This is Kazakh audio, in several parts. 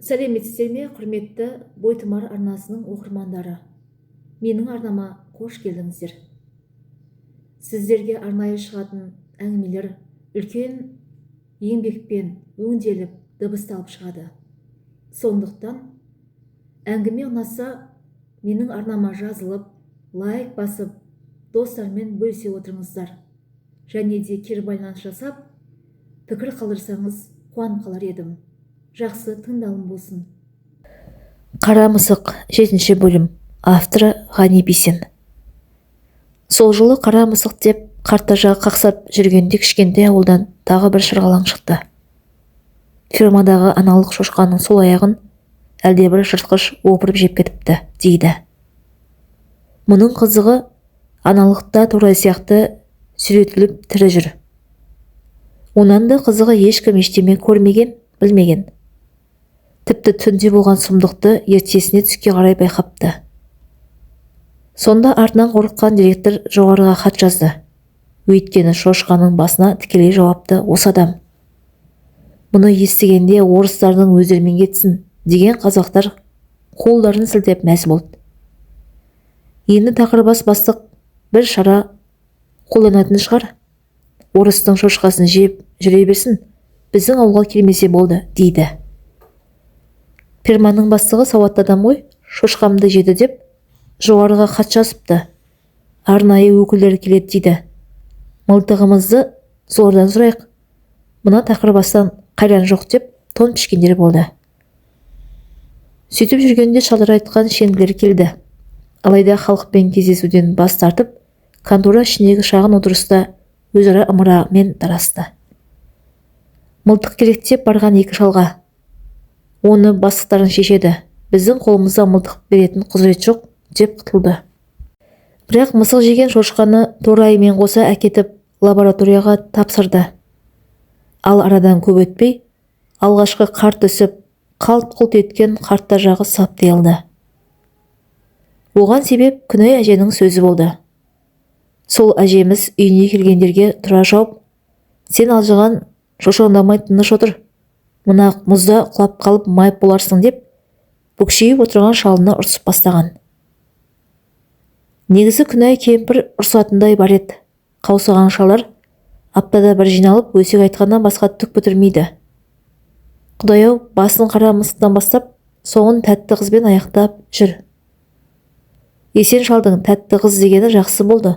Сәлеметсіздер ме, құрметті Бойтұмар арнасының оқырмандары. Менің арнама қош келдіңіздер. Сіздерге арнайы шығатын әңгімелер үлкен еңбекпен өңделіп, дыбысталып шығады. Сондықтан әңгіме ұнаса, менің арнама жазылып, лайк басып, достармен бөлісе отырыңыздар. Және де кері байланыс жасап, пікір қалдырсаңыз қуанып қалар едім. Жақсы тыңдалым болсын. Қара мысық 7-ші бөлім. Авторы Ғани Бейсен. Сол жылы қара мысық деп қартажа қақсап жүргенде кішкентай ауылдан тағы бір шырғалаң шықты. Фермадағы аналық шошқаның сол аяғын әлдебір жыртқыш опырып жеп кетіпті, дейді. Мұның қызығы аналықта торай сияқты сүйретіліп тірі жүр. Онан да қызығы ешкім ештеме көрмеген, білмеген. Тіпті түнде болған сұмдықты ертесіне түске қарай байқапты. Сонда артынан қорыққан директор жоғарыға хат жазды. Өйткені шошқаның басына тікелей жауапты осы адам. Мұны естігенде орыстардың өздерімен кетсін деген қазақтар қолдарын сілтеп мәз болды. Енді тақырбас бастық бір шара қолданатын шығар. Орыстың шошқасын жеп жүре берсін, біздің ауылға келмесе болды, дейді. Ферманың бастығы сауатты адам ғой, шошқамды жеді деп жоғарыға хат жазыпты. Арнайы өкілдер келеді, дейді. Мылтығымызды зордан сұрайық. Мына тақырбастан қайран жоқ деп тон пішкендер болды. Сөйтіп жүргенде шалдар айтқан шенділер келді. Алайда халықпен кездесуден бас тартып, контора ішіндегі шағын отырыста өзара ымырамен тарасты. Мылтық керек деп барған екі шалға: оны бастықтарын шешеді, біздің қолымызда мылтық беретін құзырет жоқ, деп құтылды. Бірақ мысық жеген шошқаны торайымен қоса әкетіп лабораторияға тапсырды. Ал арадан көп өтпей, алғашқы қар түсіп, қалт-құлт еткен қартта жағы сап тиылды. Оған себеп Күнай әженің сөзі болды. Сол әжеміз үйіне келгендерге тұра жауып: сен алжыған шошаңдамай тыныш отыр, мына мұзда құлап қалып майып боларсың, деп бүкшейіп отырған шалына ұрсып бастаған. Негізі Күнай кемпір ұрсатындай бар еді. Қаусаған шалар аптада бір жиналып өсек айтқаннан басқа түк бітірмейді. Құдай-ау, басын қара мысықтан бастап, соңын тәтті қызбен аяқтап жүр. Есен шалдың тәтті қыз дегені жақсы болды.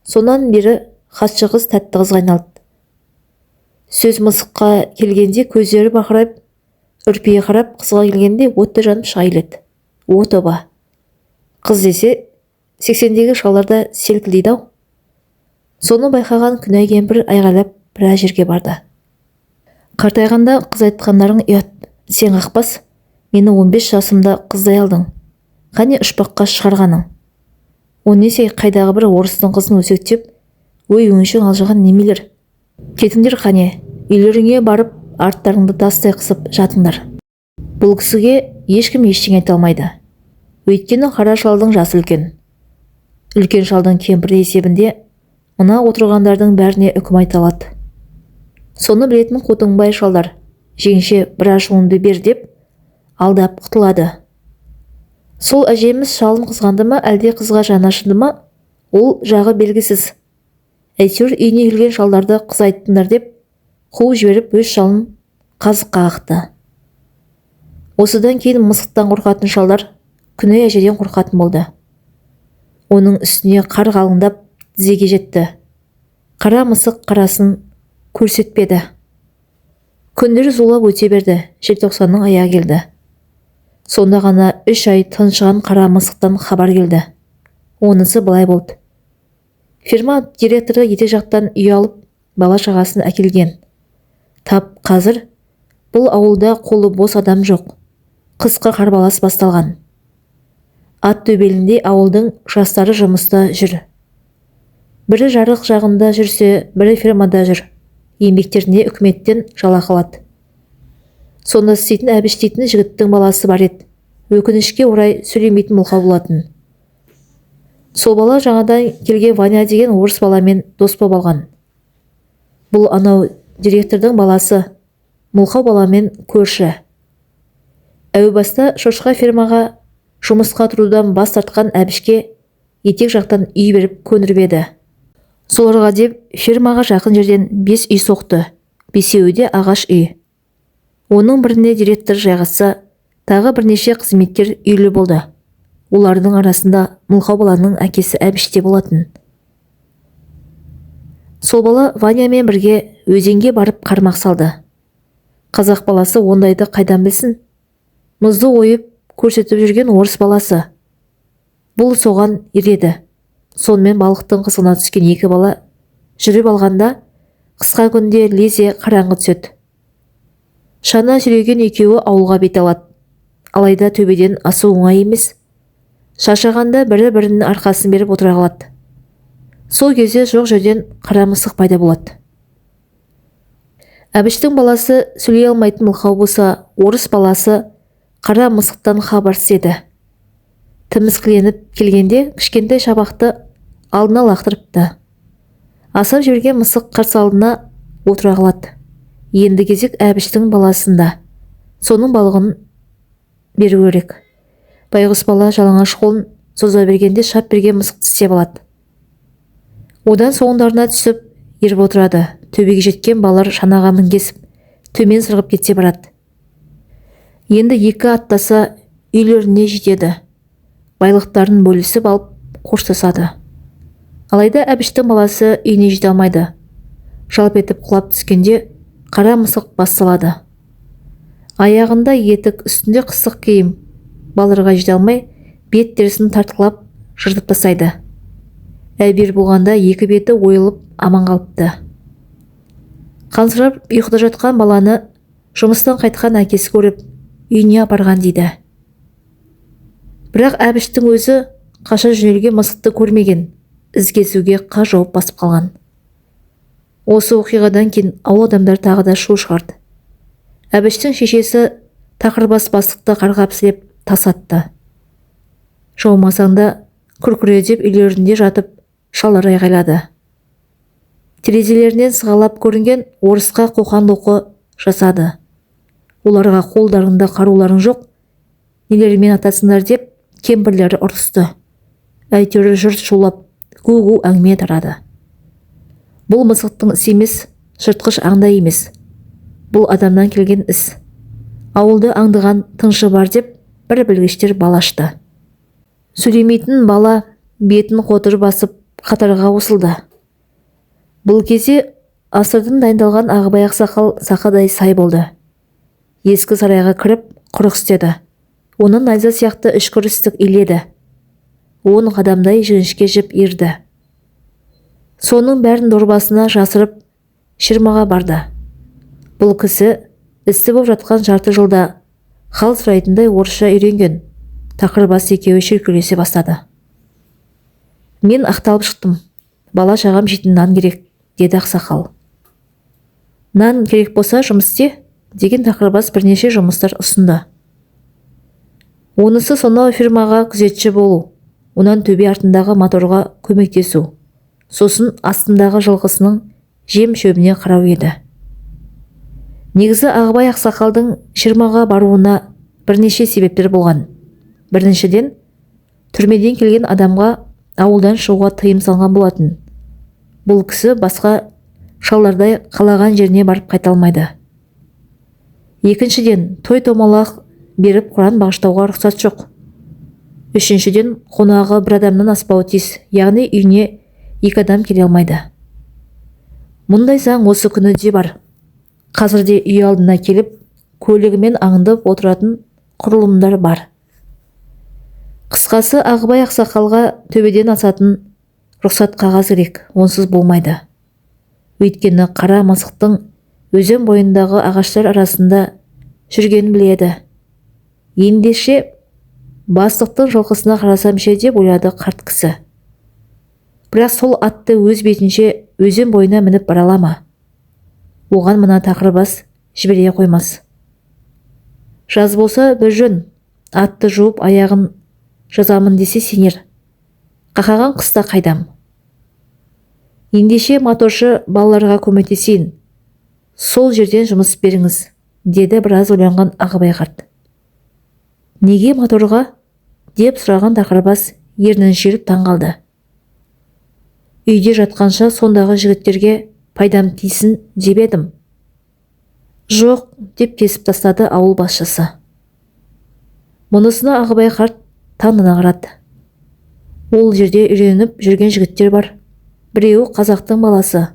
Сонан бері хатшы қыз тәтті қызға айналды. Сөз мысыққа келгенде көздері бақырайып, үрпие қарап, қызға келгенде отты жанып шыға келеді. О тоба! Қыз десе 80-дегі шаларда селкілдейді-ау. Соны байқаған Күнай кемпір айғайлап біраз жерге барды. Қартайғанда қыз айтқандарың ұят. Сен қақпас, мені 15 жасымда қыздай алдың. Қане ұшпаққа шығарғаның? О несе, қайдағы бір орыстың қызын өсектеп, өй өңшің алжыған немелер. Кетіңдер қане, үйлеріңе барып, арттарыңды тастай қысып жатыңдар. Бұл кісіге ешкім ештеңе айта алмайды. Өйткені қара шалдың жасы үлкен. Үлкен шалдың кемпірі есебінде мына отырғандардың бәріне үкім айта алады. Соны білетін қотыңбай шалдар, жеңше бір ашуыңды бер деп алдап құтылады. Сол әжеміз шалын қызғанды ма, әлде қызға жаны ашыды ма, ол жағы белгісіз. Әйтеуір үйіне келген шалдарды қыз айттыңдар деп қуып жіберіп өз шалын қазыққа қақты. Осыдан кейін мысықтан қорқатын шалдар Күнай әжеден қорқатын болды. Оның үстіне қар қалыңдап тізеге жетті. Қара мысық қарасын көрсетпеді. Күндер зулап өте берді. Желтоқсанның аяғы келді. Сонда ғана 3 ай тыншыған қара мысықтан хабар келді. Онысы былай болды. Ферма директоры ете жақтан үй алып, бала шағасын әкелген. Тап қазір бұл ауылда қолы бос адам жоқ. Қысқы қарбалас басталған. Ат төбелінде ауылдың жастары жұмыста жүр. Бірі жарық жағында жүрсе, бірі фермада жүр. Еңбектеріне үкіметтен жалақы алады. Сонда істейтін Әбіш дейтін жігіттің баласы бар еді. Өкінішке орай сөйлемейтін мылқау болатын. Сол бала жаңадан келген Ваня деген орыс баламен дос боп алған. Бұл анау директордың баласы, мылқау баламен көрші. Әу баста шошқа фермаға жұмысқа тұрудан бас тартқан әбішке етек жақтан үй беріп көндіріп еді. Соларға деп фермаға жақын жерден 5 үй соқты, 5-еуі де ағаш үй. Оның біріне директор жайғасса, тағы бірнеше қызметкер үйлі болды. Олардың арасында Мылқау баланың әкесі әбіште болатын. Сол бала Ванямен бірге өзенге барып қармақ салды. Қазақ баласы ондайды қайдан білсін? Мұзды ойып көрсетіп жүрген орыс баласы. Бұл соған ереді. Сонымен балықтың қызығына түскен екі бала жүріп алғанда қысқа күнде лезе қараңғы түседі. Шана жүреген екеуі ауылға бет алады. Алайда төбеден асу оңай емес. Шаршағанда бірі-бірінің арқасын беріп отыра қалады. Сол кезде жоқ жерден қара мысық пайда болады. Әбіштің баласы сөйлей алмайтын Мылқау болса, орыс баласы қара мысықтан хабарсыз еді. Тіміскіленіп келгенде кішкентай шабақты алдына лақтырыпты. Асап жіберген мысық қарсы алдына отыра қалады. Енді кезек әбіштің баласында. Соның балығын беру керек. Байғұс бала жалаңаш қолын соза бергенде шап берген мысық тістеп алады. Одан соңдарына түсіп еріп отырады. Төбеге жеткен балалар шанаға мінгесіп, төмен сырғып кетсе барады. Енді екі аттаса үйлеріне жетеді. Байлықтарын бөлісіп алып қоштасады. Алайда әбіштің баласы үйіне жете алмайды. Жалп етіп құлап түскенде қара мысық бас салады. Аяғында етік, үстінде қысық киім. Балаларға жете алмай, бет терісін тартқылап жыртып тастайды. Әбер болғанда екі беті ойылып аман қалыпты. Қансырап ұйқыда жатқан баланы жұмыстан қайтқан әкесі көріп, үйіне апарған дейді. Бірақ әбіштің өзі қаша жөнелген мысықты көрмеген, ізгесуге қар жауып басып қалған. Осы оқиғадан кейін ауыл адамдар тағы да шу шығарды. Әбіштің шешесі тақырбас бастықты қарғап-сілеп тас атты. Жаумасаңда күркіре деп үйлерінде жатып шалар айғайлады. Терезелерінен сығалап көрінген орысқа қоқан-лоқы жасады. Оларға қолдарында қаруларың жоқ, нелермен атасыңдар деп кемпірлері ұрысты. Әйтеуір жұрт шулап гу-гу әңгіме тарады. Бұл мысықтың ісі емес, жыртқыш аңдай емес. Бұл адамнан келген іс. Ауылды аңдыған тыңшы бар деп бір білгіштер балашты. Сөйлемейтін бала бетін қотыр басып қатарға осылды. Бұл кезде асырдың дайындалған Ағыбай ақсақал сақадай сай болды. Ескі сарайға кіріп құрық істеді. Оның найза сияқты үшкір істік иледі. 10 қадамдай жіңішке жіп ерді. Соның бәрін дорбасына жасырып ширмаға барды. Бұл кісі істі боп жатқан жарты жылда хал сұрайтындай орысша үйренген. Тақырбас екеуі шүйіркелесе бастады. Мен ақталып шықтым. Бала шағам жейтін нан керек, деді ақсақал. Нан керек болса жұмыс істе, деген Тақырбас бірнеше жұмыстар ұсынды. Онысы сонау фирмаға күзетші болу, онан төбе артындағы моторға көмектесу, сосын астындағы жылқысының жем шөбіне қарау еді. Негізі Ағыбай ақсақалдың ширмаға баруына бірнеше себептер болған. Біріншіден, түрмеден келген адамға ауылдан шығуға тыйым салған болатын. Бұл кісі басқа шалдардай қалаған жеріне барып қайта алмайды. Екіншіден, той-томалақ беріп Құран бағыштауға рұқсат жоқ. Үшіншіден, қонағы бір адамнан аспауы тиіс, яғни үйіне 2 адам келе алмайды. Мұндай заң осы күні де бар. Қазірде үй алдына келіп, көлігімен аңдып отыратын құрылымдар бар. Қысқасы, Ағыбай ақсақалға төбеден асатын рұқсат қағаз керек, онсыз болмайды. Өйткені қара мысықтың өзен бойындағы ағаштар арасында жүргенін біледі. Ендеше бастықтың жылқысына қарасам ше деп ойлады қарт кісі. Бірақ сол атты өз бетінше өзен бойына мініп бара ала ма? Оған мына Тақырбас жібере қоймас. Жаз болса бір жөн, атты жуып аяғын жазамын десе сенер. Қақаған қыста қайдам. Ендеше моторшы балаларға көмектесейін. Сол жерден жұмыс беріңіз, деді біраз ойланған Ағыбай қарт. Неге моторға? Деп сұраған тақырбас ернін шеріп таңғалды. Үйде жатқанша сондағы жігіттерге пайдам тисін деп едім. Жоқ, деп кесіп тастады ауыл басшысы. Мұнысына Ағыбай қарт таңдана қарады. Ол жерде үйреніп жүрген жігіттер бар. Біреуі қазақтың баласы.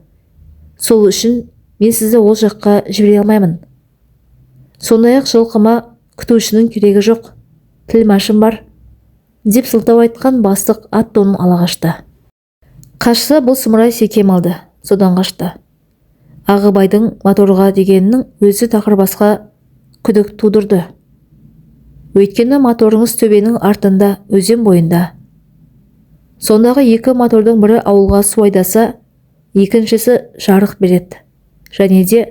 Сол үшін мен сізді ол жаққа жібере алмаймын. Сондай-ақ жылқыма күтушінің керегі жоқ. Тілмашым бар, деп сылтау айтқан бастық ат тонын ала қашты. Қашса бұл сұмырай секем алды, содан қашты. Ағыбайдың моторға дегенінің өзі тақырбасқа күдік тудырды. Өйткені моторыңыз төбенің артында, өзен бойында. Сондағы екі мотордың бірі ауылға су айдаса, екіншісі жарық береді. Және де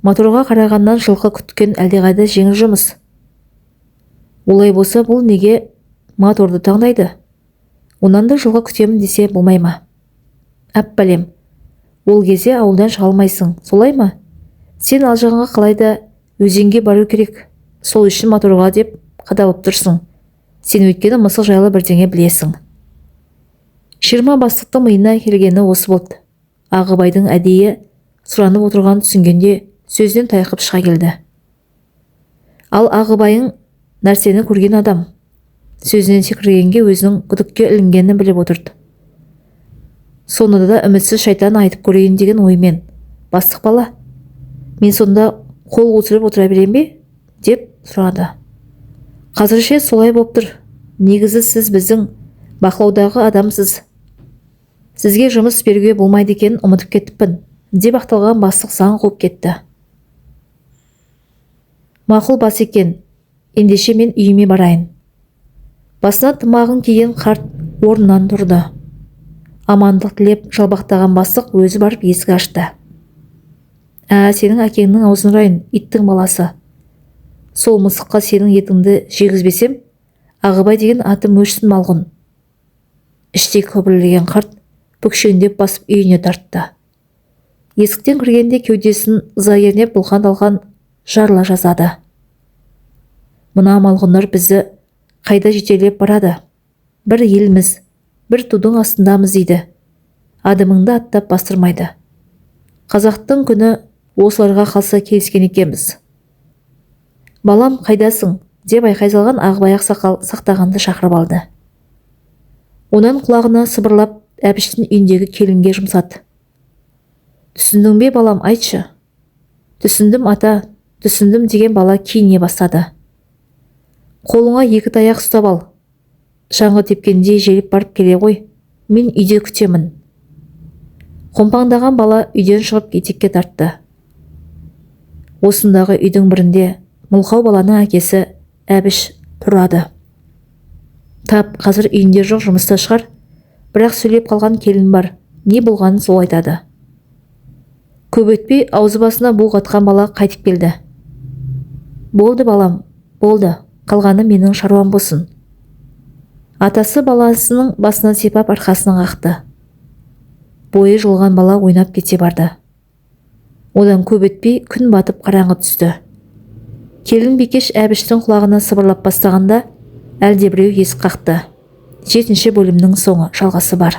моторға қарағаннан жылқы күткен әлдеқайда жеңіл жұмыс. Олай болса бұл неге моторды таңдайды? Онан да жылқы күтемін десе болмай ма? Әппәлем, ол кезде ауылдан шыға алмайсың, солай ма? Сен Алжанға қалайда өзенге бару керек, сол үшін моторға деп қадалып тұрсың. Сен өйткені мысық жайлы бірдеңе білесің. Ширма бастықтың миына келгені осы болды. Ағыбайдың әдейі сұранып отырған түсінгенде сөзден тайқып шыға келді. Ал Ағыбайың нәрсені көрген адам. Сөзінен секіргенге өзінің күдікке ілінгенін біліп отырды. Сонда да үмітсіз шайтан айтып көрейін деген оймен. Бастық бала, мен сонда қол көтеріп отыра берем бе? Деп сұрады. Қазірше солай болып тұр. Негізі сіз біздің бақылаудағы адамсыз. Сізге жұмыс беруге болмайды екенін ұмытып кетіппін, деп ақталған бастық заң қуып кетті. Мақұл бас екен, ендеше мен үйіме барайын. Басына тымағын киген қарт орнынан тұрды. Амандық тілеп жалбақтаған бастық өзі барып есік ашты. Сенің әкеңнің аузын ұрайын, иттің баласы. Сол мысыққа сенің етіңді жегізбесем, Ағыбай деген атым өшсін малғұн. Іштей көбірілген қарт бүкшеңдеп басып үйіне тартты. Есіктен кіргенде кеудесін ыза ернеп бұлқан-талқан жарыла жазады. Мына малғұндар бізді қайда жетелеп барады? Бір елміз, бір тудың астындамыз дейді. Адымыңды аттап бастырмайды. Қазақтың күні осыларға қалса келіскен екенбіз. Балам, қайдасың? Деп айқай салған Ағыбай ақсақал сақтағанды шақырып алды. Онан құлағына сыбырлап әбіштің үйіндегі келінге жұмсады. Түсіндің бе балам, айтшы? Түсіндім ата, түсіндім деген бала киіне бастады. Қолыңа екі таяқ ұстап ал. Шаңғы тепкенде желіп барып келе ғой. Мен үйде күтемін. Қомпаңдаған бала үйден шығып етекке тартты. Осындағы үйдің бірінде мылқау баланың әкесі Әбіш тұрады. Тап қазір үйінде жоқ, жұмыста шығар. Бірақ сөйлеп қалған келін бар. Не болғанын сол айтады. Көп өтпей аузы басына буық атқан бала қайтып келді. Болды балам, болды. Қалғаны менің шаруам болсын. Атасы баласының басынан сипап арқасынан қақты. Бойы жылған бала ойнап кете барды. Одан көп өтпей күн батып қараңғы түсті. Келін Бикеш Әбіштің құлағына сыбырлап бастағанда әлдебіреу есік қақты. 7-ші бөлімнің соңы жалғасы бар.